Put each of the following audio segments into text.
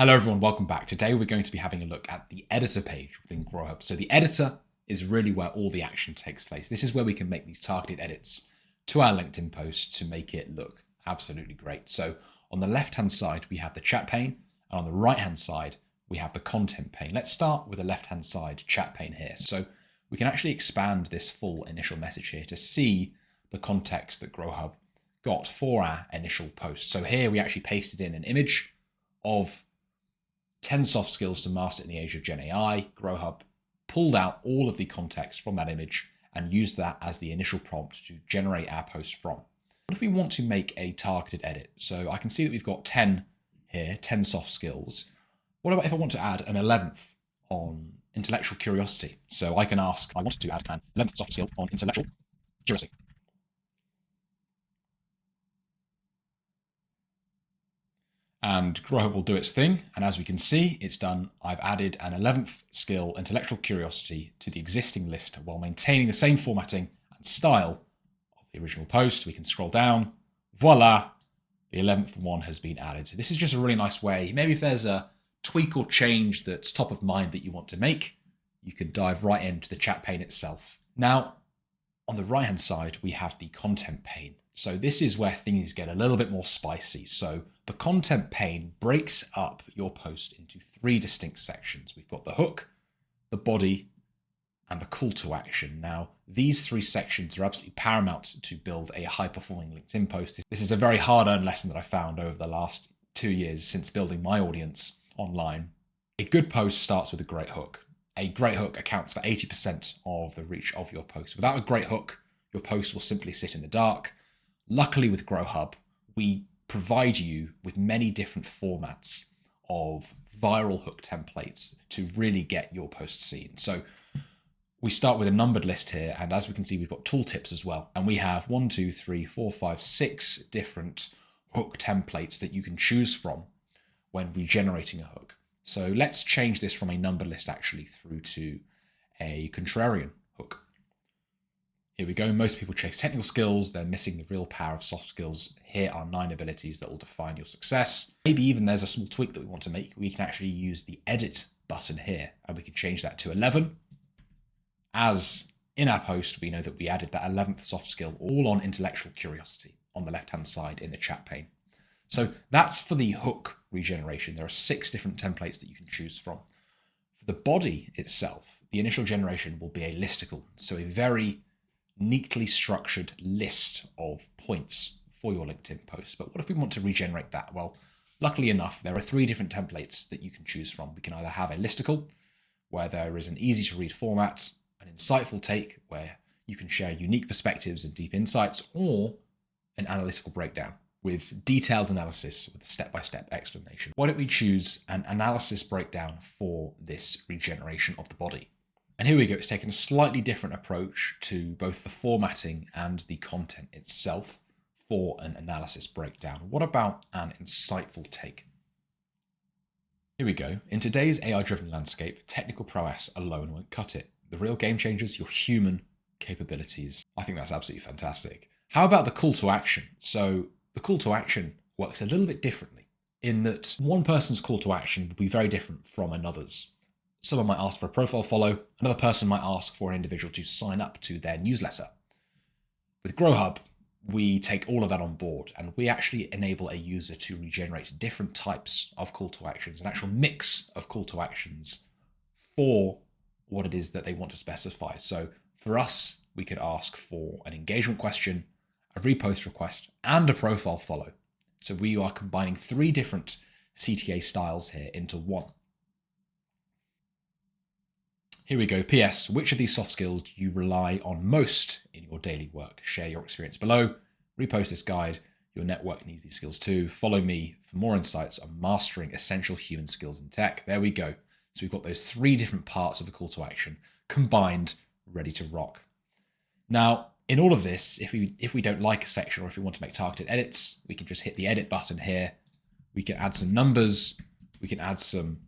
Hello everyone, welcome back. Today we're going to be having a look at the editor page within GrowHub. So the editor is really where all the action takes place. This is where we can make these targeted edits to our LinkedIn post to make it look absolutely great. So on the left-hand side, we have the chat pane, and on the right-hand side, we have the content pane. Let's start with the left-hand side chat pane here. So we can actually expand this full initial message here to see the context that GrowHub got for our initial post. So here we actually pasted in an image of 10 soft skills to master in the age of Gen AI. GrowHub pulled out all of the context from that image and used that as the initial prompt to generate our post from. What if we want to make a targeted edit? So I can see that we've got 10 here, 10 soft skills. What about if I want to add an 11th on intellectual curiosity? So I can ask, I wanted to add an 11th soft skill on intellectual curiosity. And GrowHub will do its thing. And as we can see, it's done. I've added an 11th skill, intellectual curiosity, to the existing list while maintaining the same formatting and style of the original post. We can scroll down. Voila, the 11th one has been added. So this is just a really nice way. Maybe if there's a tweak or change that's top of mind that you want to make, you can dive right into the chat pane itself. Now, on the right-hand side, we have the content pane. So this is where things get a little bit more spicy. So the content pane breaks up your post into 3 distinct sections. We've got the hook, the body, and the call to action. Now, these 3 sections are absolutely paramount to build a high-performing LinkedIn post. This is a very hard-earned lesson that I found over the last 2 years since building my audience online. A good post starts with a great hook. A great hook accounts for 80% of the reach of your post. Without a great hook, your post will simply sit in the dark. Luckily with GrowHub, we provide you with many different formats of viral hook templates to really get your post seen. So we start with a numbered list here, and as we can see, we've got tooltips as well. And we have 1, 2, 3, 4, 5, 6 different hook templates that you can choose from when regenerating a hook. So let's change this from a numbered list actually through to a contrarian hook. Here we go. Most people chase technical skills. They're missing the real power of soft skills. Here are 9 abilities that will define your success. Maybe even there's a small tweak that we want to make. We can actually use the edit button here, and we can change that to 11. As in our post, we know that we added that 11th soft skill all on intellectual curiosity on the left-hand side in the chat pane. So that's for the hook regeneration. There are 6 different templates that you can choose from. For the body itself, the initial generation will be a listicle. So a very neatly structured list of points for your LinkedIn post. But what if we want to regenerate that? Well, luckily enough, there are 3 different templates that you can choose from. We can either have a listicle, where there is an easy to read format, an insightful take, where you can share unique perspectives and deep insights, or an analytical breakdown with detailed analysis with a step-by-step explanation. Why don't we choose an analysis breakdown for this regeneration of the body? And here we go, it's taken a slightly different approach to both the formatting and the content itself for an analysis breakdown. What about an insightful take? Here we go. In today's AI-driven landscape, technical prowess alone won't cut it. The real game changer is your human capabilities. I think that's absolutely fantastic. How about the call to action? So the call to action works a little bit differently in that one person's call to action will be very different from another's. Someone might ask for a profile follow. Another person might ask for an individual to sign up to their newsletter. With GrowHub, we take all of that on board, and we actually enable a user to regenerate different types of call to actions, an actual mix of call to actions for what it is that they want to specify. So for us, we could ask for an engagement question, a repost request, and a profile follow. So we are combining 3 different CTA styles here into one. Here we go. PS, which of these soft skills do you rely on most in your daily work? Share your experience below. Repost this guide. Your network needs these skills too. Follow me for more insights on mastering essential human skills in tech. There we go. So we've got those 3 different parts of the call to action combined, ready to rock. Now, in all of this, if we don't like a section or if we want to make targeted edits, we can just hit the edit button here. We can add some numbers. We can add some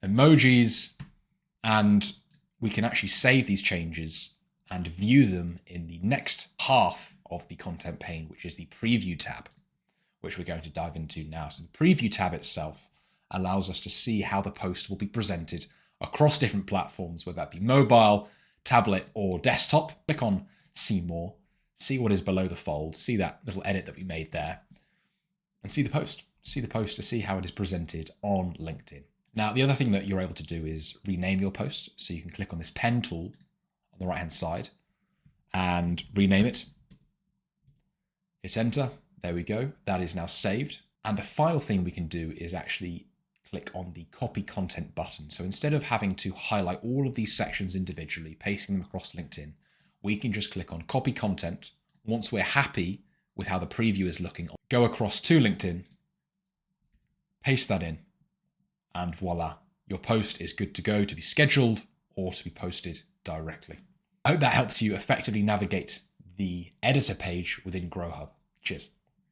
emojis, and we can actually save these changes and view them in the next half of the content pane, which is the preview tab, which we're going to dive into now. So the preview tab itself allows us to see how the post will be presented across different platforms, whether that be mobile, tablet, or desktop. Click on See More, see what is below the fold, see that little edit that we made there, and see the post. See the post to see how it is presented on LinkedIn. Now, the other thing that you're able to do is rename your post. So you can click on this pen tool on the right-hand side and rename it. Hit enter. There we go. That is now saved. And the final thing we can do is actually click on the copy content button. So instead of having to highlight all of these sections individually, pasting them across LinkedIn, we can just click on copy content. Once we're happy with how the preview is looking, go across to LinkedIn, paste that in, and voila, your post is good to go to be scheduled or to be posted directly. I hope that helps you effectively navigate the editor page within GrowHub. Cheers.